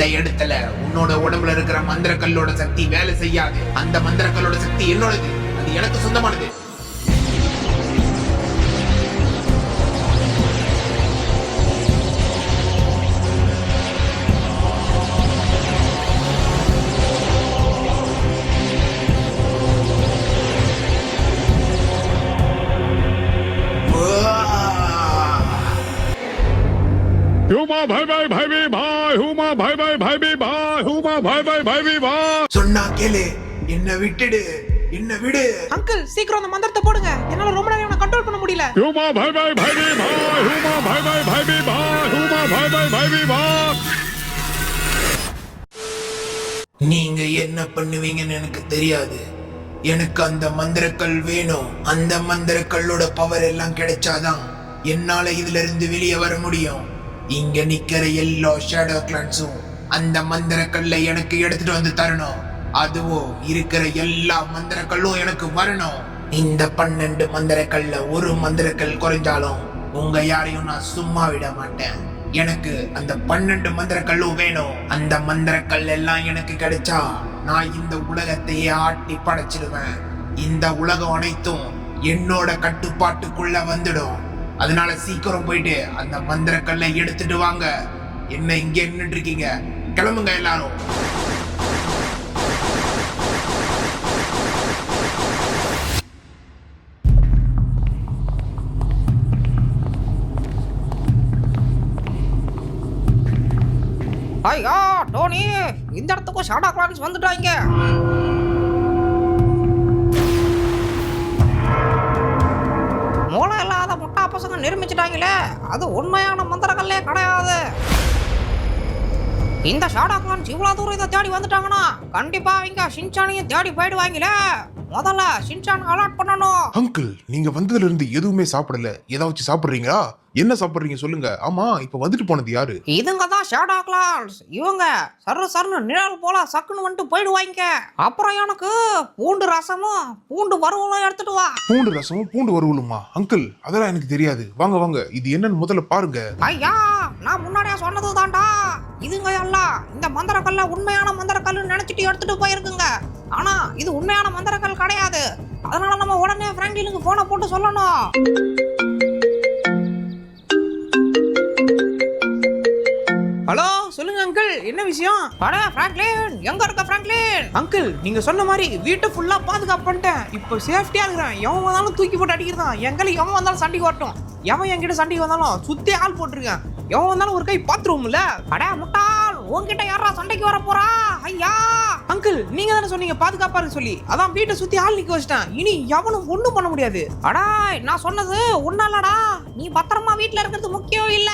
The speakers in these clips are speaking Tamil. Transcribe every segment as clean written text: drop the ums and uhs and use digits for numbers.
இந்த இடத்துல உன்னோட உடம்புல இருக்கிற மந்திர கல்லோட சக்தி வேலை செய்யாது. அந்த மந்திர கல்லோட சக்தி என்னோடது, அது எனக்கு சொந்தமானது. சொன்னா கேளு, என்ன விட்டுடு, என்ன விடு. அங்கிள் சீக்கிரம் அந்த மந்திரத்தை போடுங்க, என்னால ரொம்ப நேரம் கண்ட்ரோல் பண்ண முடியல. நீங்க என்ன பண்ணுவீங்கன்னு எனக்கு தெரியாது. எனக்கு அந்த மந்திரக்கல் வேணும். அந்த மந்திரக்கல்லோட பவர் எல்லாம் கிடைச்சாதான் என்னால இதுல இருந்து வெளியே வர முடியும். இங்க நிக்கிற எல்லா ஷேடோ கிளான்ஸும் அந்த மந்திரக்கல்லை எனக்கு எடுத்துட்டு வந்து தரணும். அதுவும் இருக்கிற எல்லா மந்திரக்கல்லும் எனக்கு வரணும். இந்த 12 மந்திரக்கல்ல ஒரு மந்திரக்கல் குறைஞ்சாலும் உங்க யாரையும் நான் சும்மா விட மாட்டேன். எனக்கு அந்த 12 மந்திரக்கல்லும் வேணும். அந்த மந்திரக்கல் எல்லாம் எனக்கு கிடைச்சா நான் இந்த உலகத்தையே ஆட்டி படைச்சிடுவேன். இந்த உலகம் அனைத்தும் என்னோட கட்டுப்பாட்டுக்குள்ள வந்துடும். அதனால சீக்கிரம் போயிட்டு அந்த மந்திரக்கல்லை எடுத்துட்டு வாங்க. என்ன இங்க நின்னுட்டு இருக்கீங்க? கிளம்புங்க எல்லாரும். ஐயா டோனி, இந்த இடத்துக்கும் ஷாடா கிளான்ஸ் வந்துட்டாங்க. மூளை இல்லாத முட்டா பசங்க நிரூபிச்சிட்டாங்களே, அது உண்மையான மந்திரக்கல்லே கிடையாது. இந்த ஷாடா கிளான்ஸ் இவ்வளவு தூரம் இதை தேடி வந்துட்டாங்கன்னா கண்டிப்பா அவங்க ஷின்சானையும் தேடி போயிடுவாங்களே. முதல்ல ஷின்சான் அலர்ட் பண்ணணும். அங்கிள், நீங்க வந்ததுல இருந்து எதுவுமே சாப்பிடல. ஏதாச்சும் சாப்பிடுறீங்களா? என்ன சாப்பிடுறீங்க சொல்லுங்க. ஆமா, இப்ப வந்துட்டு போனது யாரு? இதுங்க தான் ஷாடா கிளான்ஸ். இவங்க சர்னு நிழல் போல சக்குன்னு வந்துட்டு போயிடுவாங்க. அப்புறம் எனக்கு பூண்டு ரசமும் பூண்டு வறுவலும் எடுத்துட்டு வா. பூண்டு ரசமும் பூண்டு வறுவலுமா? அங்கிள், அதெல்லாம் எனக்கு தெரியாது. வாங்க வாங்க, இது என்னன்னு முதல்ல பாருங்க. ஐயா, நான் முன்னாடியே சொன்னது தான்டா. இதுங்க எல்லாம் இந்த மந்திரக்கல்ல உண்மையான மந்திரக்கல் நினைச்சிட்டு எடுத்துட்டு போயிருக்குங்க. ஆனா இது உண்மையான மந்திரக்கல் கிடையாது. அதனால நம்ம உடனே பிராங்க்லினுக்கு போனை போட்டு சொல்லணும். ஹலோ, சொல்லுங்க அங்கிள், என்ன விஷயம்? அட பிராங்க்லின், எங்க இருக்க பிராங்க்லின்? அங்கிள், நீங்க சொன்ன மாதிரி வீட்டை ஃபுல்லா பாதுகாப்பு பண்ணிட்டேன். இப்போ சேஃப்டியா இருக்கிறேன். எவன் வந்தாலும் தூக்கி போட்டு அடிக்கிறதான். எங்களை எவன் வந்தாலும் சண்டைக்கு வரட்டும். எவன் என்கிட்ட சண்டைக்கு வந்தாலும் சுத்தி ஆள் போட்டிருக்கேன். எவன் வந்தாலும் ஒரு கை பாத்துருவோம்ல. அட முட்டாள், உன்கிட்ட யாரா சண்டைக்கு வர போறா? ஐயா அங்கிள், நீங்க தானே சொன்னீங்க பாதுகாப்பா இருக்கு சொல்லி. அதான் வீட்டை சுத்தி ஆள் நிக்க வச்சிட்டேன். இனி எவனும் ஒண்ணும் பண்ண முடியாது. அடா, நான் சொன்னது ஒன்னாலடா. நீ பத்திரமா வீட்டுல இருக்கிறது முக்கியம் இல்ல,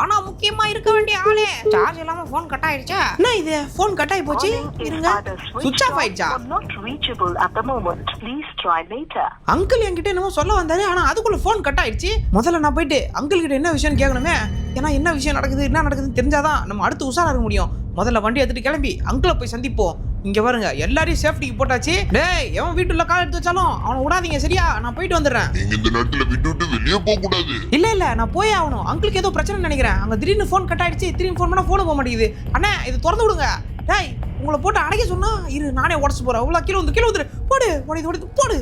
ஆனா முக்கியமா இருக்க வேண்டிய ஆளே. சார்ஜ் இல்லாம போன் கட் ஆயிடுச்சா? என்ன இது, போன் கட் ஆயி போச்சு. இருங்க, சுவிட்ச் ஆஃப் ஆயிடுச்சா? அங்கிள் என்கிட்ட என்னமோ சொல்ல வந்தாரு, ஆனா அதுக்குள்ள போன் கட் ஆயிடுச்சு. முதல்ல நான் போயிட்டு அங்கிள் கிட்ட என்ன விஷயம் கேட்கணுமே. ஏன்னா என்ன விஷயம் நடக்குது, என்ன நடக்குதுன்னு தெரிஞ்சாதான் நம்ம அடுத்து உஷாரா இருக்க முடியும். முதல்ல வண்டி எடுத்துட்டு கிளம்பி அங்கிளை போய் சந்திப்போம். இங்க பாருங்க, எல்லாரையும் சேஃப்டிக்கு போட்டாச்சு. டேய், எவன் வீட்டுல கால் எடுத்து வச்சாலும் அவனை விடாதீங்க, சரியா? நான் போயிட்டு வந்துடுறேன். நீங்க இந்த நேரத்துல விட்டுட்டு வெளியே போக கூடாது. இல்ல நான் போயே ஆகணும். அங்கிளுக்கு ஏதோ பிரச்சனை நினைக்கிறேன். அங்க திடீர்னு போன் கட் ஆயிடுச்சு. திரும்பி போன் பண்ணா போன் போக மாட்டேங்குது. அண்ணே, இது திறந்து விடுங்க. டேய், உங்களை போட்டு அடைக்க சொன்னா இரு, நானே உடச்சு போறேன். உள்ள கீழே வந்துரு போடு. போடு.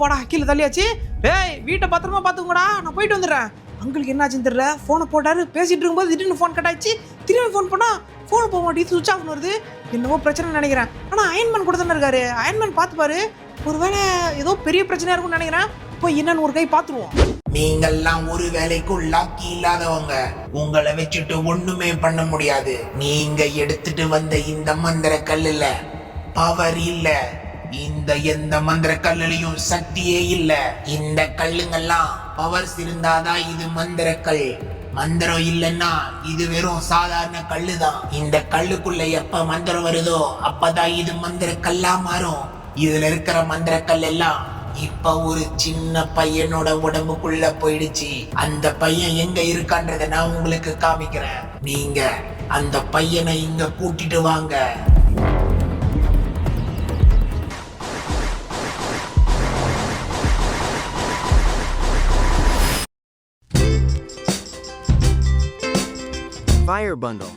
போடா, கீழே தள்ளியாச்சு. டேய், வீட்டை பத்திரமா பாத்துக்கோடா. நான் போயிட்டு வந்துடுறேன். அங்கிளுக்கு என்னாச்சுன்னு தெரியல. போனை போட்டாரு, பேசிட்டு இருக்கும்போது திடீர்னு போன் கட் ஆயிடுச்சு. திரும்பி போன் பண்ணா போன் போக மாட்டேங்குது, சுவிட்ச் ஆஃப் வருது. என்னவோ பிரச்சனை நினைக்கிறேன். ஆனா அயன்மேன் கூட தானே இருக்காரு. அயன்மேன் பார்த்து பாரு. ஒருவேளை ஏதோ பெரிய பிரச்சனையா இருக்கும்னு நினைக்கிறேன். போய் என்னன்னு ஒரு கை பாத்துருவோம். நீங்கெல்லாம் ஒரு வேலைக்கும் லாக்கி இல்லாதவங்க. உங்களை வச்சுட்டு ஒண்ணுமே பண்ண முடியாது. நீங்க எடுத்துட்டு வந்த இந்த மந்திர கல்லுல பவர் இல்ல. இந்த எந்த மந்திர கல்லுலயும் சக்தியே இல்ல. இந்த கல்லுங்கெல்லாம் பவர்ஸ் இருந்தாதான் இது மந்திர கல். மந்திரம் இல்லைன்னா இது வெறும் சாதாரண கல்லுதான். இந்த கல்லுக்குள்ள எப்ப மந்திரம் வருதோ அப்பதான் இது மந்திர கல்லா மாறும். இதுல இருக்கிற மந்திர கல் எல்லாம் இப்ப ஒரு சின்ன பையனோட உடம்புக்குள்ள போயிடுச்சு. அந்த பையன் எங்க இருக்கான்றத நான் உங்களுக்கு காமிக்கிறேன். நீங்க அந்த பையனை இங்க கூட்டிட்டு வாங்க. Fire bundle.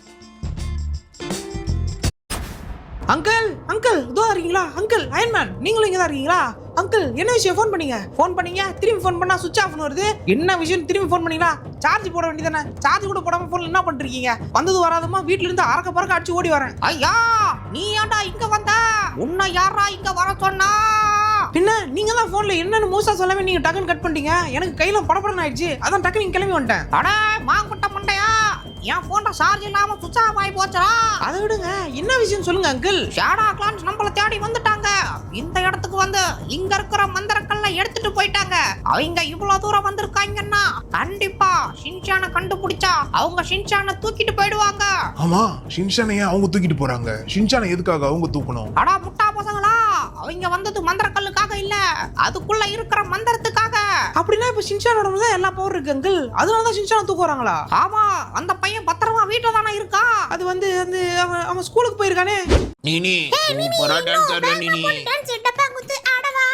அங்கிள் அங்கிள் இதோ இருக்கீங்களா? அங்கிள் அயன்மேன் நீங்களும் இங்க தான் இருக்கீங்களா? அங்கிள் என்ன விஷயம் ஃபோன் பண்ணீங்க திரும்பி ஃபோன் பண்ணா சுவிட்ச் ஆஃப்னு வருது. என்ன விஷயம் திரும்பி ஃபோன் பண்ணீங்களா? சார்ஜ் போட வேண்டியதானே? சார்ஜ் கூட போடாம போன்ல என்ன பண்ணிருக்கீங்க? வந்தது வராதமா வீட்ல இருந்து அரக்க பறக்க அடிச்சு ஓடி வரேன். ஐயா நீ ஏன்டா இங்க வந்த? உன்னை யாரா இங்க வர சொன்னா? பின்ன நீங்க தான் போன்ல என்னன்னு மோசா சொல்லாம நீங்க டக்குன்னு கட் பண்ணிட்டீங்க. எனக்கு கையில படபடன்னு ஆயிடுச்சு. அதான் டக்கு நீங்க கிளம்பி வந்துட்டேன். அட மாங்குட்ட மண்டையா, என் போன்ல சார்ஜ் இல்லாம சுவிட்ச் ஆஃப் ஆகி போச்சா? அதை விடுங்க, என்ன விஷயம் சொல்லுங்க அங்கிள். ஷேடா கிளான்ஸ் நம்மள தேடி வந்துட்டாங்க. இந்த இடத்துக்கு வந்து இங்க இருக்கிற மந்திரக்கல்ல எடுத்துட்டு போயிட்டாங்க. அவங்க இவ்வளவு தூரம் வந்திருக்காங்கன்னா கண்டிப்பா ஷின்சானை கண்டுபிடிச்சா அவங்க ஷின்சானை தூக்கிட்டு போயிடுவாங்க. ஆமா, ஷின்சானை ஏன் அவங்க தூக்கிட்டு போறாங்க? ஷின்சானை எதுக்காக அவங்க தூக்கணும்? அடா முட்டா பசங்களா, அவங்க வந்தது மந்திரக்கல்லுக்காக இல்ல, அதுக்குள்ள இருக்கிற மந்திரத்துக்காக. அப்படின்னா இப்ப ஷின்சானோட தான் எல்லா பவர் இருக்கு அங்கிள். அதனாலதான் ஷின்சானை தூக்குறாங்களா? ஆமா, அந்த பையன் பத்திரமா வீட்டுல தானே இருக்கா. அது வந்து அவன் ஸ்கூலுக்கு போயிருக்கானே. நீனி சூப்பரா டான்ஸ் ஆடுற நீனி. டான்ஸ் டப்பா குத்து ஆடவா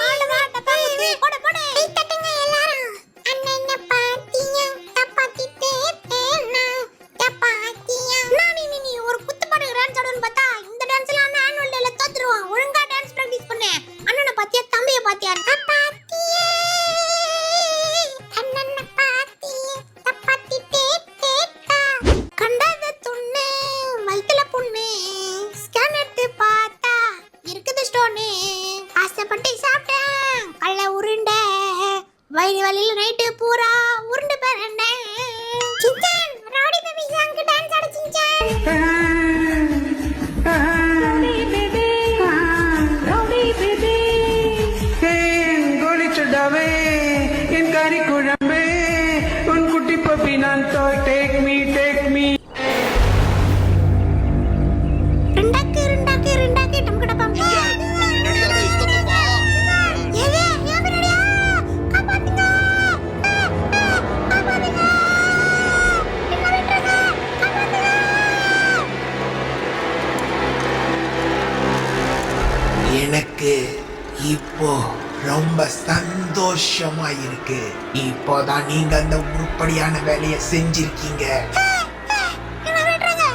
ஆடவா டப்பா குத்து போடு போடு கை தட்டுங்க எல்லாரும். அண்ணன பாத்தியா தப்பாத்திட்டே பேனா தப்பாத்தியா. நீ ஒரு குத்து பாடு டான்ஸ் ஆடுன்னு பார்த்தா இந்த டான்ஸ்ல அந்த ஆனுவல் டேல தோத்துருவான். ஒழுங்கா டான்ஸ் பிராக்டீஸ் பண்ணு. அண்ணன பாத்தியா தம்பிய பாத்தியா? தப்பாத்தியே அண்ணன பாத்தியா தப்பாத்திட்டே பேட்டா. கண்டத துண்ணு வயித்துல புண்ணு ஸ்கேன் எடுத்து பார்த்தா இருக்குது ஸ்டோனு. ஆசைப்பட்டு சாப்பிட்டேன் கள்ள உருண்டை, வயிறு வலியில நைட்டு பூரா உருண்டு பேரண்டேன். சின்சான் ரவுடி பேபி சாங்க்கு டான்ஸ் ஆடு சின்சான். கோழிச்சடாவே என் கறி குழம்பே உன் குட்டி பப்பி நான் டேக் மீ ரெண்டாக்கு ரெண்டாக்கு ரெண்டாக்கு டம்கட பம்பா. ஏவே ஏன் பின்னாடியா? காப்பாத்துங்க காப்பாத்துங்க. என்ன விட்டுருங்க காப்பாத்துங்க. எனக்கு இப்போ ரொம்ப சந்தோஷமா இருக்கு. இப்போதான் நீங்க அந்த உருப்படியான வேலையை செஞ்சிருக்கீங்க. என்ன விட்டுருங்க.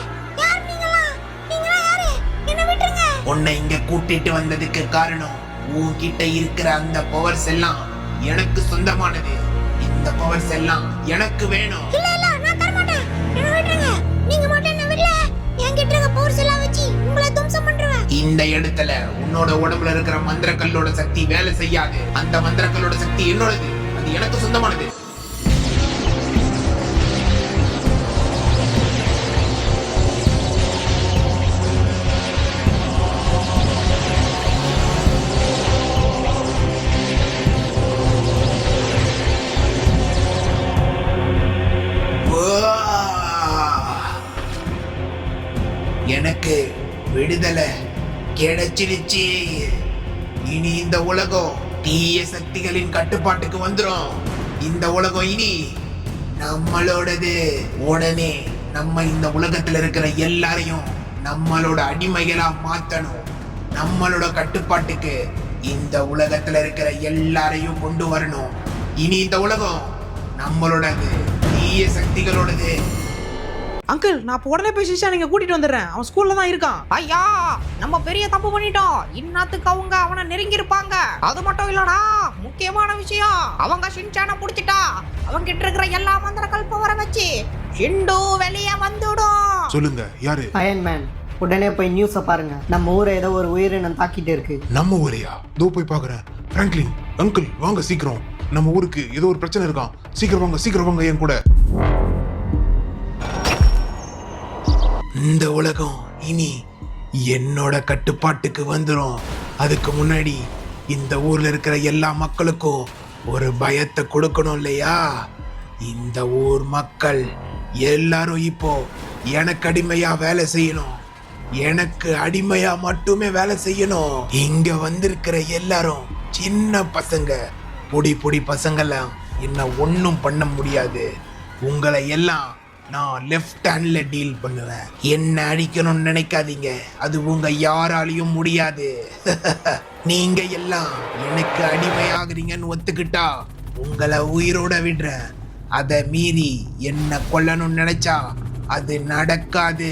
யார் நீங்களா? நீங்களா யாரு? என்ன விட்டுருங்க. உன்னை இங்க கூட்டிட்டு வந்ததுக்கு காரணம் உன்கிட்ட இருக்கிற அந்த பவர்ஸ் எல்லாம் எனக்கு சொந்தமானது. இந்த பவர்ஸ் எல்லாம் எனக்கு வேணும். இல்ல இல்ல நான் தர மாட்டேன். என்ன விட்டுருங்க. நீங்க மட்டும் என்ன விடல. என்கிட்ட இருக்க பவர்ஸ் எல்லாம் வச்சு உங்களை தும்சம் பண்றேன். இந்த இடத்துல உன்னோட உடம்புல இருக்கிற மந்திரக்கல்லோட சக்தி வேலை செய்யாது. அந்த மந்திரக்கல்லோட சக்தி என்னோடது, அது எனக்கு சொந்தமானது. எனக்கு விடுதலை கிடைச்சிடுச்சு. இனி இந்த உலகம் தீய சக்திகளின் கட்டுப்பாட்டுக்கு வந்துரும். இந்த உலகம் இனி நம்மளோடது. உடனே நம்ம இந்த உலகத்துல இருக்கிற எல்லாரையும் நம்மளோட அடிமைகளா மாத்தணும். நம்மளோட கட்டுப்பாட்டுக்கு இந்த உலகத்துல இருக்கிற எல்லாரையும் கொண்டு வரணும். இனி இந்த உலகம் நம்மளோடது, தீய சக்திகளோடது. அங்கிள் நான் இப்ப உடனே போய் ஷின்சானை இங்க கூட்டிட்டு வந்துடுறேன். அவன் ஸ்கூல்ல தான் இருக்கான். ஐயா நம்ம பெரிய தப்பு பண்ணிட்டோம். இன்னத்துக்கு அவங்க அவனை நெருங்கி இருப்பாங்க. அது மட்டும் இல்லடா, முக்கியமான விஷயம், அவங்க ஷின்சானை புடிச்சிட்டா அவங்க கிட்ட இருக்கிற எல்லா மந்திரக்கல் பவரை வச்சு ஷிண்டு வெளியே வந்துடும். சொல்லுங்க, யாரு? அயன்மேன் உடனே போய் நியூஸை பாருங்க. நம்ம ஊரை ஏதோ ஒரு உயிரினம் தாக்கிட்டு இருக்கு. நம்ம ஊரையா? தோ போய் பாக்குறேன். பிராங்க்லின் அங்கிள் வாங்க சீக்கிரம். நம்ம ஊருக்கு ஏதோ ஒரு பிரச்சனை இருக்கான். சீக்கிரம் வாங்க என் கூட. இந்த உலகம் இனி என்னோட கட்டுப்பாட்டுக்கு வந்துரும். அதுக்கு முன்னாடி இந்த ஊர்ல இருக்கிற எல்லா மக்களுக்கும் ஒரு பயத்தை கொடுக்கணும் இல்லையா? இந்த ஊர் மக்கள் எல்லாரும் இப்போ எனக்கு அடிமையா வேலை செய்யணும். எனக்கு அடிமையா மட்டுமே வேலை செய்யணும். இங்க வந்திருக்கிற எல்லாரும் சின்ன பசங்க, பொடி பசங்கெல்லாம் என்ன ஒன்னும் பண்ண முடியாது. உங்களை எல்லாம் நான் லெஃப்ட் ஹேண்ட்ல டீல் பண்ணுவேன். என்ன அடிக்கணும்னு நினைக்காதீங்க, அது உங்க யாராலையும் முடியாது. நீங்க எல்லாம் எனக்கு அடிமையாகிறீங்கன்னு ஒத்துக்கிட்டா உங்களை உயிரோட விடுறேன். அதை மீறி என்ன கொல்லணும்னு நினைச்சா அது நடக்காது.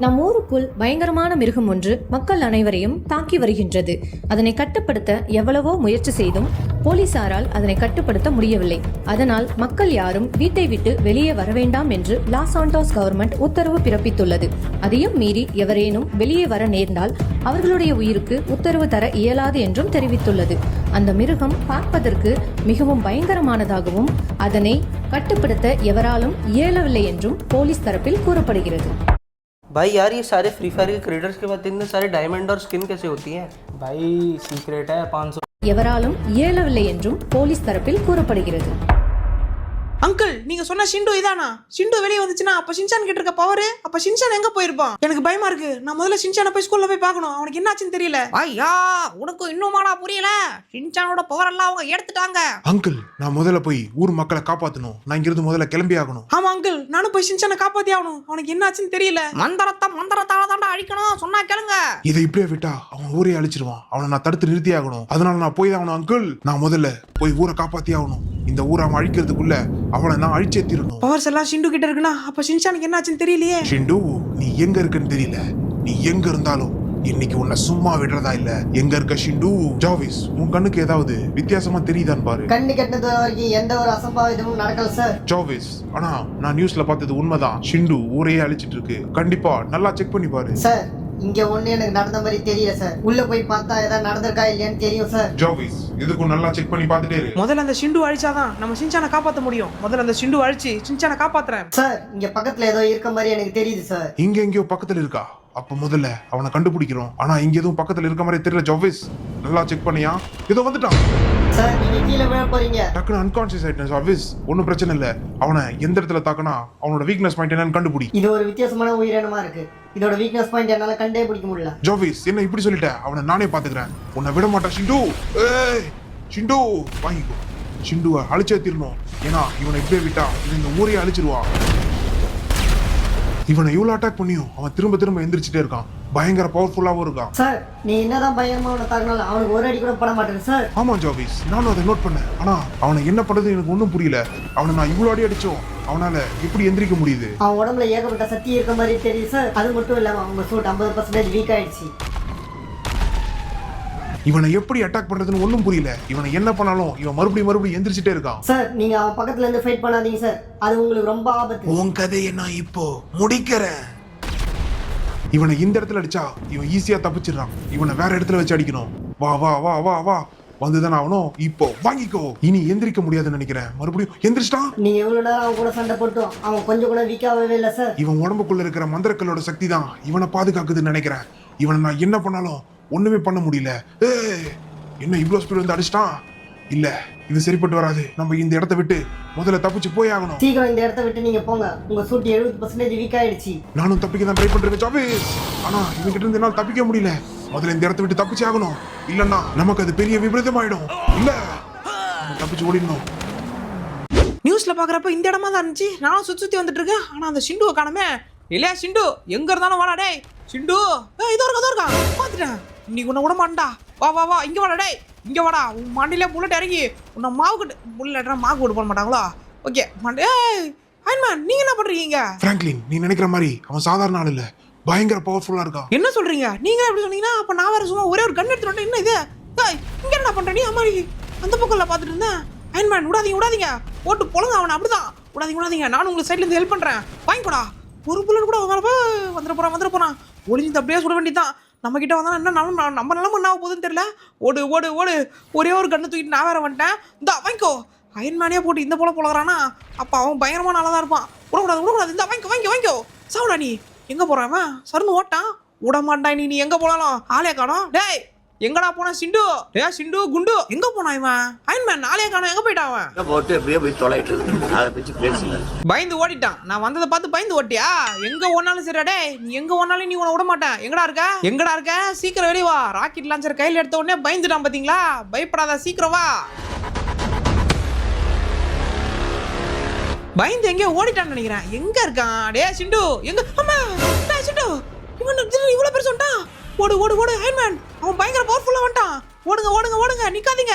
நம் ஊருக்குள் பயங்கரமான மிருகம் ஒன்று மக்கள் அனைவரையும் தாக்கி வருகின்றது. அதனை கட்டுப்படுத்த எவ்வளவோ முயற்சி செய்தும் போலீசாரால் அதனை கட்டுப்படுத்த முடியவில்லை. அதனால் மக்கள் யாரும் வீட்டை விட்டு வெளியே வர வேண்டாம் என்று லாஸ் சாண்டோஸ் கவர்மெண்ட் உத்தரவு பிறப்பித்துள்ளது. அதையும் மீறி எவரேனும் வெளியே வர நேர்ந்தால் அவர்களுடைய உயிருக்கு உத்தரவு தர இயலாது என்றும் தெரிவித்துள்ளது. அந்த மிருகம் பார்ப்பதற்கு மிகவும் பயங்கரமானதாகவும் அதனை கட்டுப்படுத்த எவராலும் இயலவில்லை என்றும் போலீஸ் தரப்பில் கூறப்படுகிறது. भाई यार ये सारे फ्री फायर के क्रिएटर्स के बाद इतने सारे डायमंड और स्किन कैसे होती हैं? भाई सीक्रेट है 500. எவராலும் இயலவில்லை என்றும் போலீஸ் தரப்பில் கூறப்படுகிறது. அங்கிள் நீங்க சொன்ன ஷிண்டு இதானா? ஷிண்டு வெளியே வந்துச்சுன்னா அப்ப ஷின்சான் கிட்ட இருக்க பவர், அப்ப ஷின்சான் எங்க போயிருப்பான்? எனக்கு பயமா இருக்கு. நான் முதல்ல ஷின்சானை போய் ஸ்கூல்ல போய் பார்க்கணும். அவனுக்கு என்னாச்சுன்னு தெரியல. ஐயா உனக்கு இன்னுமாடா புரியல? ஷின்சானோட பவர் எல்லாம் அவங்க எடுத்துட்டாங்க. அங்கிள் நான் முதல்ல போய் ஊர் மக்களை காப்பாத்தணும். நான் இங்கிருந்து முதல்ல கிளம்பி ஆகணும். ஆமா அங்கிள் நானும் போய் ஷின்சானை காப்பாத்தி ஆகணும். அவனுக்கு என்னாச்சுன்னு தெரியல. மந்திரத்தால தாண்டா அழிக்கணும் சொன்னா கேளுங்க. இதை இப்படியே விட்டா அவன் ஊரே அழிச்சிருவான். அவனை நான் தடுத்து நிறுத்தி ஆகணும். அதனால நான் போய் ஆகணும் அங்கிள். நான் முதல்ல போய் ஊரை காப்பாத்தி ஆகணும். இந்த ஊரை அவன் அழிக்கிறதுக்குள்ள அவனை நான் அழிச்சே தீரணும். பவர்ஸ் எல்லாம் ஷிண்டு கிட்ட இருக்குன்னா அப்ப ஷின்சானுக்கு என்னாச்சுன்னு தெரியலையே. ஷிண்டு நீ எங்க இருக்குன்னு தெரியல. நீ எங்க இருந்தாலும் இன்னைக்கு உன்னை சும்மா விடுறதா இல்ல. எங்க இருக்க ஷிண்டு? ஜாவிஸ் உன் கண்ணுக்கு ஏதாவது வித்தியாசமா தெரியுதான்னு பாரு. கண்ணு கெட்டது வரைக்கும் எந்த ஒரு அசம்பாவிதமும் நடக்கல சார். ஜாவிஸ் ஆனா நான் நியூஸ்ல பார்த்தது உண்மைதான். ஷிண்டு ஊரையே அழிச்சிட்டு இருக்கு. கண்டிப்பா நல்லா செக் பண்ணி பாரு. சார் இங்க ஒண்ணு எனக்கு நடந்த மாதிரி தெரியல சார். உள்ள போய் பார்த்தா ஏதாவது நடந்திருக்கா இல்லையான்னு தெரியும் சார். ஜாவிஸ் இதுக்கும் நல்லா செக் பண்ணி பார்த்துட்டே இரு. முதல்ல அந்த ஷிண்டு அழிச்சாதான் நம்ம ஷின்சானை காப்பாற்ற முடியும். முதல்ல அந்த ஷிண்டு அழிச்சு ஷின்சானை காப்பாத்துறேன். சார் இங்க பக்கத்துல ஏதோ இருக்க மாதிரி எனக்கு தெரியுது சார். இங்க எங்கேயோ பக்கத்துல இருக்கா? அப்ப முதல்ல அவனை கண்டுபிடிக்கிறோம். ஆனா இங்க எதுவும் பக்கத்துல இருக்க மாதிரி தெரியல. ஜாவிஸ் நல்லா செக் பண்ணியா? ஏதோ வந்துட்டான் சார். நீங்க கீழே விழ போறீங்க. டக்குனு அன்கான்சியஸ் ஆயிட்டேன். ஜாவிஸ் ஒன்னும் பிரச்சனை இல்ல. அவனை எந்த இடத்துல தாக்கனா அவனோட வீக்னஸ் பாயிண்ட் என்னன்னு கண்டுபிடி. இது ஒரு வித்தியாசமான உயிரினமா இருக்கு. இதோட வீக்னஸ் பாயிண்ட் என்னால கண்டே பிடிக்க முடியல. ஜாவிஸ் என்ன இப்படி சொல்லிட்ட? அவனை நானே பாத்துக்கிறேன். உன்னை விட மாட்டேன் ஷிண்டு. ஏய் ஷிண்டு வாங்கிக்கோ. ஷிண்டுவை அழிச்சே தீரணும். ஏன்னா இவனை இப்படியே விட்டா இவன் இந்த ஊரையே அழிச்சிருவான். இவனை இவ்வளவு அட்டாக் பண்ணியும் அவன் திரும்ப திரும்ப எந்திரிச்சிட்டே இருக்கான். பயங்கர பவர்ஃபுல்லாவும் இருக்கான். சார் நீ என்னதான் பயங்கரமா அவனை தாக்கினாலும் அவனுக்கு ஒரு அடி கூட பட மாட்டேன் சார். ஆமா ஜாவிஸ் நானும் அதை நோட் பண்ணேன். ஆனா அவனை என்ன பண்றது எனக்கு ஒன்றும் புரியல. அவனை நான் இவ்வளோ அடி அடிச்சோம் அவனால எப்படி எந்திரிக்க முடியுது? அவன் உடம்புல ஏகப்பட்ட சக்தி இருக்க மாதிரி தெரியுது சார். அது மட்டும் இல்லாம அவங்க சூட் 50% வீக் ஆயிடுச்சு. இவனை எப்படி அட்டாக் பண்றதுன்னு ஒன்றும் புரியல. இவனை என்ன பண்ணாலும் இவன் மறுபடியும் எந்திரிச்சிட்டே இருக்கான். சார் நீங்க அவன் பக்கத்துல இருந்து ஃபைட் பண்ணாதீங்க சார். அது உங்களுக்கு ரொம்ப ஆபத்து. உன் கதையை நான் இப்போ முடிக்கிறேன். இவனை இந்த இடத்துல அடிச்சா இவன் ஈஸியா தப்பிச்சிடறான். இவனை வேற இடத்துல வச்சு அடிக்கணும். வா வா வா வா வா வந்துதான் ஆகணும். இப்போ வாங்கிக்கோ. இனி எந்திரிக்க முடியாதுன்னு நினைக்கிறேன். மறுபடியும் எந்திரிச்சிட்டான். நீங்க எவ்வளவு நேரம் அவன் கூட சண்டை போட்டோம் அவன் கொஞ்சம் கூட வீக்காகவே இல்லை சார். இவன் உடம்புக்குள்ள இருக்கிற மந்திரக்களோட சக்தி தான் இவனை பாதுகாக்குதுன்னு நினைக்கிறேன். இவனை நான் என்ன பண்ணாலும் ஒண்ணுமே பண்ண முடியல. என்ன இவ்வளவு ஸ்பீட் வந்து அடிச்சிட்டான்? இல்ல இது சரிப்பட்டு வராது. நம்ம இந்த இடத்தை விட்டு முதல்ல தப்பிச்சு போய் ஆகணும். சீக்கிரம் இந்த இடத்தை விட்டு நீங்க போங்க. உங்க சூட் 70% வீக் ஆயிடுச்சு. நானும் தப்பிக்க தான் ட்ரை பண்றேன் ஜாவிஸ். ஆனா இவங்க கிட்ட இருந்து என்னால தப்பிக்க முடியல. முதல்ல இந்த இடத்தை விட்டு தப்பிச்சு ஆகணும். இல்லன்னா நமக்கு அது பெரிய விபரீதம் ஆயிடும். இல்ல தப்பிச்சு ஓடிடணும். நியூஸ்ல பாக்குறப்ப இந்த இடமா தான் இருந்துச்சு. நானும் சுத்தி வந்துட்டு இருக்கேன். ஆனா அந்த ஷிண்டுவை காணமே. இல்லையா ஷிண்டு எங்க இருந்தாலும் வாடா டேய். ஷிண்டு இதோ இருக்கா பாத்துட்டேன். இன்னைக்கு உன்னை விட மாட்டா. வா வா வா இங்க வாடா டேய். இங்க வாடா. உன் மண்டியில புல்லட் இறங்கி உன்னை மாவு கட்டு புல்லட்னா மாவு கட்டு போட மாட்டாங்களா? ஓகே மண்டே அயன்மேன் நீங்க என்ன பண்றீங்க? பிராங்க்லின் நீ நினைக்கிற மாதிரி அவன் சாதாரண ஆள் இல்ல. பயங்கர பவர்ஃபுல்லா இருக்கான். என்ன சொல்றீங்க நீங்க? எப்படி சொன்னீங்கன்னா அப்ப நான் வேற சும்மா ஒரே ஒரு கன் எடுத்துட்டு வந்தேன். என்ன இது? இங்க என்ன பண்ற நீ? அம்மா அந்த பக்கம்ல பாத்துட்டு இருந்தேன். அயன்மேன் விடாதீங்க ஓட்டு பொழுங்க அவனை. அப்படிதான் விடாதீங்க. நானும் உங்களுக்கு சைட்ல இருந்து ஹெல்ப் பண்றேன். வாங்கிக்கோடா. ஒரு புல்லட் கூட வந்துட போறான். ஒளிஞ்சு அப்படியே சுட வேண்டியதான். நம்ம கிட்ட வந்தா என்ன நம்ம நிலம என்ன போகுதுன்னு தெரியல. ஓடு ஒரே ஒரு கண்ணு தூக்கிட்டு நான் வேற வந்துட்டேன். இந்தா வாங்கிக்கோ. அயன்மேனே போட்டு இந்த போல போலறானா அப்ப அவன் பயங்கரமான ஆளா தான் இருப்பான். விடக்கூடாது. இந்த வாங்கிக்கோ. சாவுடா நீ. எங்க போறான்? சருன்னு ஓட்டான். விட மாட்டான். நீ எங்க போனாலும் ஆளே காணோம். டேய் எங்கடா போனா ஷிண்டு? டேய் ஷிண்டு குண்டு எங்க போனா இவன்? அயன்மேன் ஆளே காணோம். எங்க போயிட்டான் அவன்? போட்டு அப்படியே போய் தொலைட்டு அதை பத்தி பேசுங்க. பயந்து ஓடிட்டான். நான் வந்ததை பார்த்து பயந்து ஓட்டியா? எங்க ஓடினாலும் சரிடா டேய். நீ எங்க ஓடினாலும் நீ உன்னை விட மாட்டேன். எங்கடா இருக்க? சீக்கிரம் வெளியே வா. ராக்கெட் லான்ச்சர் கையில எடுத்த உடனே பயந்துட்டான் பாத்தீங்களா? பயப்படாத சீக்கிரம் வா. பயந்து எங்கேயோ ஓடிட்டான்னு நினைக்கிறேன். எங்க இருக்கான்? டே ஷிண்டு எங்க? அம்மா டேய் ஷிண்டு இவன் இவ்வளவு பேர் சொல்லிட்டான். ஓடு அயன்மேன் அவன் பயங்கர பவர்ஃபுல்லா வந்துட்டான். ஓடுங்க நிக்காதீங்க.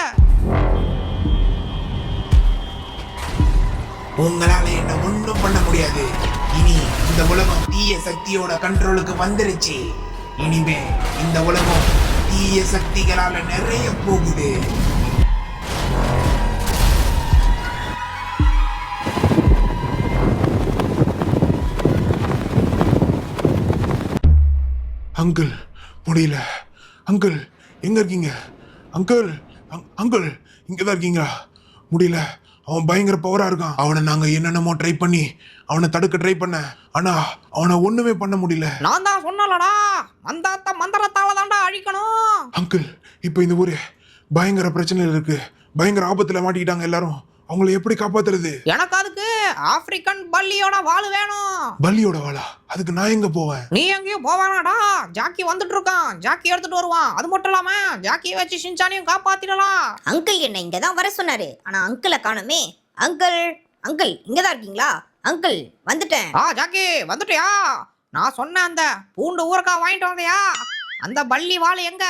உங்களால என்ன ஒண்ணும் பண்ண முடியாது. இனி இந்த உலகம் தீய சக்தியோட கண்ட்ரோலுக்கு வந்துருச்சு. இனிமே இந்த உலகம் தீய சக்திகளால நிறைய போகுது. அங்கிள் முடியல. அங்கிள் எங்க இருக்கீங்க? அங்கிள் அங்கிள் இங்கதான் இருக்கீங்களா? முடியல. அவன் பயங்கர பவரா இருக்கான். அவனை நாங்க என்னென்னமோ ட்ரை பண்ணி அவனை தடுக்க ட்ரை பண்ண, ஆனா அவனை ஒண்ணுமே பண்ண முடியல. நான் தான் சொன்னலடா, மந்தாத்த மந்திரத்தால தான்டா அழிக்கணும். அங்கிள் இப்ப இந்த ஊரு பயங்கர பிரச்சனையில இருக்கு. பயங்கர ஆபத்துல மாட்டிக்கிட்டாங்க எல்லாரும். அவங்களை எப்படி காப்பாத்துறது? எனக்கு அதுக்கு ஆப்பிரிக்கன் பல்லியோட வாள் வேணும். பல்லியோட வாளா? அதுக்கு நான் எங்க போவேன்? நீ எங்கேயும் போவானாடா, ஜாக்கி வந்துட்டு இருக்கான். ஜாக்கி எடுத்துட்டு வருவான். அது மட்டும் இல்லாம ஜாக்கியை வச்சு ஷின்சானையும் காப்பாத்திடலாம். அங்கிள் என்ன இங்கதான் வர சொன்னாரு, ஆனா அங்கிளை காணுமே. அங்கிள் அங்கிள் இங்கதான் இருக்கீங்களா? அங்கிள் வந்துட்டேன். ஜாக்கி வந்துட்டியா? நான் சொன்ன அந்த பூண்டு ஊறுகாய் வாங்கிட்டு வந்தியா? அந்த பல்லி வாள் எங்க?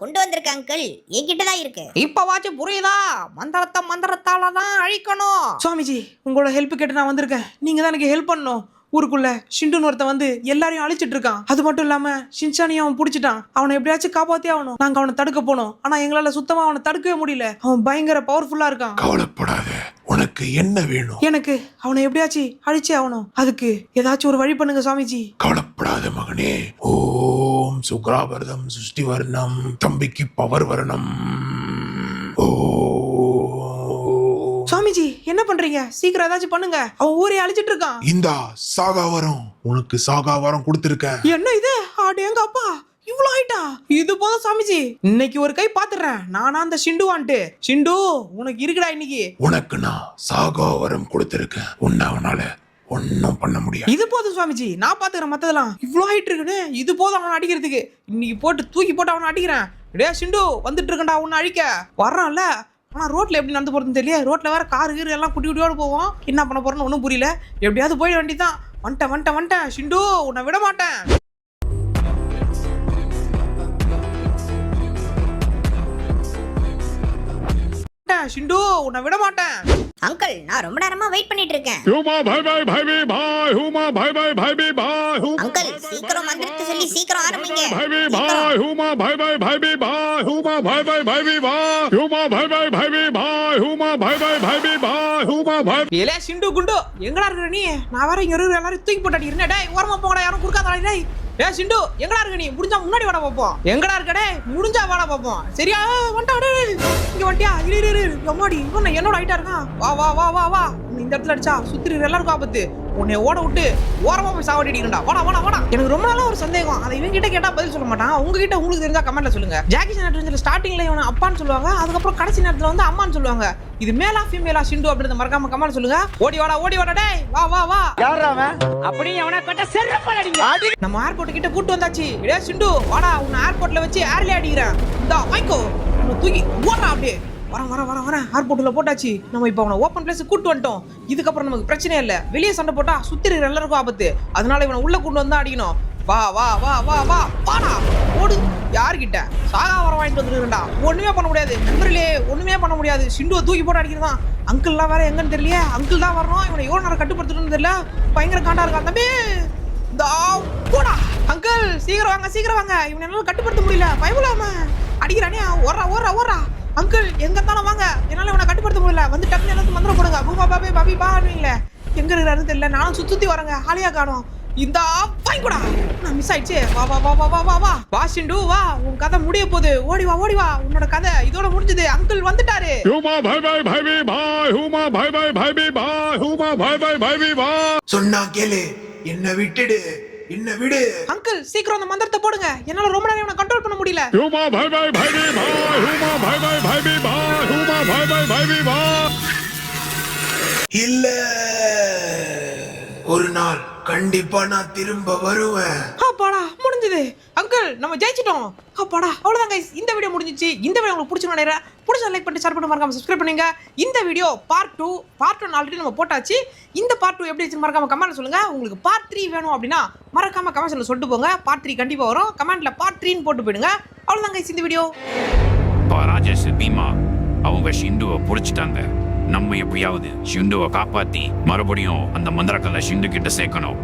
கொண்டு வந்திருக்கேன் அங்கிள், என்கிட்டதான் இருக்கு. இப்ப வாச்சு புரியுதா? மந்திரத்தால தான் அழிக்கணும். சுவாமிஜி உங்களோட ஹெல்ப் கேட்டு நான் வந்திருக்கேன். நீங்க தான் எனக்கு ஹெல்ப் பண்ணணும். ஊருக்குள்ள ஷிண்டுன்னு ஒருத்தன் வந்து எல்லாரையும் அழிச்சிட்டு இருக்கான். அது மட்டும் இல்லாம ஷின்சானியும் அவன் பிடிச்சிட்டான். அவனை எப்படியாச்சும் காப்பாத்தி ஆகணும். நாங்க அவனை தடுக்க போனோம், ஆனா எங்களால சுத்தமா அவனை தடுக்கவே முடியல. அவன் பயங்கர பவர்ஃபுல்லா இருக்கான். கவலைப்படாத. உனக்கு என்ன வேணும்? எனக்கு அவனை எப்படியாச்சும் அழிச்சே ஆகணும். அதுக்கு ஏதாச்சும் ஒரு வழி பண்ணுங்க சுவாமிஜி. கவலைப்படாத மகனே. ஓம் சுக்ராபரதம் சுஷ்டி வர்ணம். தம்பிக்கு பவர் வரணும். ஓ சுவாமிஜி என்ன பண்றீங்க? சீக்கிரம் ஏதாச்சும் பண்ணுங்க. அவன் ஊரே அழிச்சிட்டு இருக்கான். இந்தா சாகா வரம். உனக்கு சாகா வரம் கொடுத்திருக்கேன். என்ன இது? அடேங்க அப்பா, இவ்வளவு ஆயிட்டா? இது போதும் சாமிஜி. இன்னைக்கு ஒரு கை பாத்துறேன். நானா அந்த ஷிண்டுவான்ட்டு. ஷிண்டு உனக்கு இருக்குடா இன்னைக்கு. உனக்கு நான் சாகா வரம் கொடுத்திருக்கேன். உன்னை அவனால ஒன்னும் பண்ண முடியாது. இது போதும் சுவாமிஜி, நான் பாத்துக்கிறேன். மத்ததெல்லாம் இவ்வளவு ஆயிட்டு இருக்குன்னு இது போதும் அவனை அடிக்கிறதுக்கு. இன்னைக்கு போட்டு தூக்கி போட்டு அவனை அடிக்கிறேன். டே ஷிண்டு வந்துட்டு இருக்கண்டா உன்னை அழிக்க. வர்றான்ல, ஆனா ரோட்ல எப்படி நடந்து போறதுன்னு தெரியல. ரோட்ல வேற காரு கீரு எல்லாம் குட்டி குட்டியோடு போவோம். என்ன பண்ண போறோன்னு ஒன்றும் புரியல. எப்படியாவது போயிட வேண்டியதான். வந்துட்டேன் ஷிண்டு, உன்னை விட மாட்டேன். ஷிண்டு உன்னை விட மாட்டேன். அங்கிள் நான் ரொம்ப நேரமா வெயிட் பண்ணிட்டு இருக்கேன். அங்கிள் சீக்கிரம் மந்திரத்தை சொல்லி சீக்கிரம் ஆரம்பிங்க. ஏலே ஷிண்டு குண்டு எங்கடா இருக்கிற நீ? நான் வேற இங்க இருக்கிற எல்லாரும் தூக்கி போட்டு அடிக்கிறேன். டேய் ஓரமா போங்கடா, யாரும் குறுக்காதடா. டேய் ஏ ஷிண்டு எங்கடா இருக்க நீ? முடிஞ்சா முன்னாடி வாடா பாப்போம். எங்கடா இருக்க? டேய் முடிஞ்சா வாடா பாப்போம். சரியா? வந்துடா. டேய் இங்க வந்துட்டியா? இரு எம்மாடி இவன் என்னோட ஹைட்டா இருக்கான். வா இந்த இடத்துல அடிச்சா சுத்தி எல்லாருக்கும் ஆபத்து. உன்னை ஓட விட்டு ஓரமா போய் சாவடி அடிக்கிறா. வாடா. எனக்கு ரொம்ப நாளா ஒரு சந்தேகம். அதை இவன் கிட்ட கேட்டா பதில் சொல்ல மாட்டான். உங்ககிட்ட உங்களுக்கு தெரிஞ்சா கமெண்ட்ல சொல்லுங்க. ஜாக்கி சான் ஸ்டார்டிங்ல இவனை அப்பான்னு சொல்லுவாங்க, அதுக்கப்புறம் கடைசி நேரத்துல வந்து அம்மான்னு சொல்லுவாங்க. இது மேலா ஃபீமேலா ஷிண்டு அப்படின்றத மறக்காம கமெண்ட் சொல்லுங்க. ஓடி வாடா. டேய் வா. யாரா அவன்? அப்படியே அவனை கட்ட செருப்பால அடிங்க. நம்ம ஏர்போர்ட் கிட்ட கூட்டி வந்தாச்சு. டேய் ஷிண்டு வாடா, உன்னை ஏர்போர்ட்ல வச்சு ஏர்ல அடிக்கிறேன். இந்தா மைக்கோ உன்னை தூக்கி ஓடுறா. அப்படியே வரேன். ஏர்போர்ட்ல போட்டாச்சு. நம்ம இப்போ அவனை ஓப்பன் பிளேஸ் கூட்டு வந்துட்டோம். இதுக்கப்புறம் நமக்கு பிரச்சனை இல்ல. வெளியே சண்டை போட்டா சுத்தி இருக்கிற எல்லாருக்கும் ஆபத்து. அதனால இவனை உள்ள கொண்டு வந்தா அடிக்கணும். வாடா ஓடு. யாருக்கிட்ட சாகா வர வாங்கிட்டு வந்துருக்கா? ஒண்ணுமே பண்ண முடியாது நண்பர்களே, ஒண்ணுமே பண்ண முடியாது. ஷிண்டுவை தூக்கி போட்டு அடிக்கிறதான். அங்கிள்லாம் வேற எங்கன்னு தெரியலையே. அங்கிள் தான் வரணும். இவனை எவ்வளவு நேரம் கட்டுப்படுத்தணும்னு தெரியல. பயங்கர காண்டா இருக்கான் தம்பி. போடா அங்கிள், சீக்கிரம் வாங்க. இவனை என்னால கட்டுப்படுத்த முடியல. பயப்படாம அடிக்கிறானே. ஓடுறா. அங்கிள் எங்க இருந்தாலும் வாங்க. என்னால இவனை கட்டுப்படுத்த முடியல. வந்து டக்குனு எல்லாத்தையும் மந்திரம் போடுங்க. பூமா பாபி பாடுவீங்களே. எங்க இருக்கிறாருன்னு தெரியல. நானும் சுத்தி வரேங்க. ஆலியா காணோம். இந்த வாங்கிக்கூடா, நான் மிஸ் ஆயிடுச்சு. வா ஷிண்டு வா. உன் கதை முடிய போகுது. ஓடி வா. உன்னோட கதை இதோட முடிஞ்சது. அங்கிள் வந்துட்டாரு. சொன்னா கேளு, என்ன விட்டுடு. அங்கிள் சீக்கிரம் அந்த மந்திரத்தை போடுங்க. என்னால ரொம்ப நேரம் இவனை கண்ட்ரோல் பண்ண முடியல. இல்ல, ஒரு நாள் கண்டிப்பா நான் திரும்ப வருவேன். அப்பாடா முடிஞ்சது. அங்கிள் நம்ம ஜெயிச்சிட்டோம். அப்பாடா அவ்வளவுதான் கைஸ், இந்த வீடியோ முடிஞ்சிச்சு. இந்த வீடியோ உங்களுக்கு பிடிச்சிருந்தா நினைக்கிறேன். பிடிச்ச லைக் பண்ணி ஷேர் பண்ணி மறக்காம சப்ஸ்கிரைப் பண்ணுங்க. இந்த வீடியோ பார்ட் 2 ஆல்ரெடி நம்ம போட்டாச்சு. இந்த பார்ட் 2 எப்படி இருந்துச்சு மறக்காம கமெண்ட்ல சொல்லுங்க. உங்களுக்கு பார்ட் 3 வேணும் அப்படின்னா மறக்காம கமெண்ட்ஸ்ல சொல்லிட்டு போங்க. பார்ட் 3 கண்டிப்பா வரும். கமெண்ட்ல பார்ட் 3ன்னு போட்டு போயிடுங்க. அவ்வளவுதான் கைஸ் இந்த வீடியோ. ராஜேஷ் பீமா அவங்க ஷிண்டுவை பிடிச்சிட்டாங்க. நம்ம எப்படியாவது ஷிந்துவை காப்பாத்தி மறுபடியும் அந்த மந்திரக்கல்லை ஷிந்து கிட்ட சேர்க்கணும்.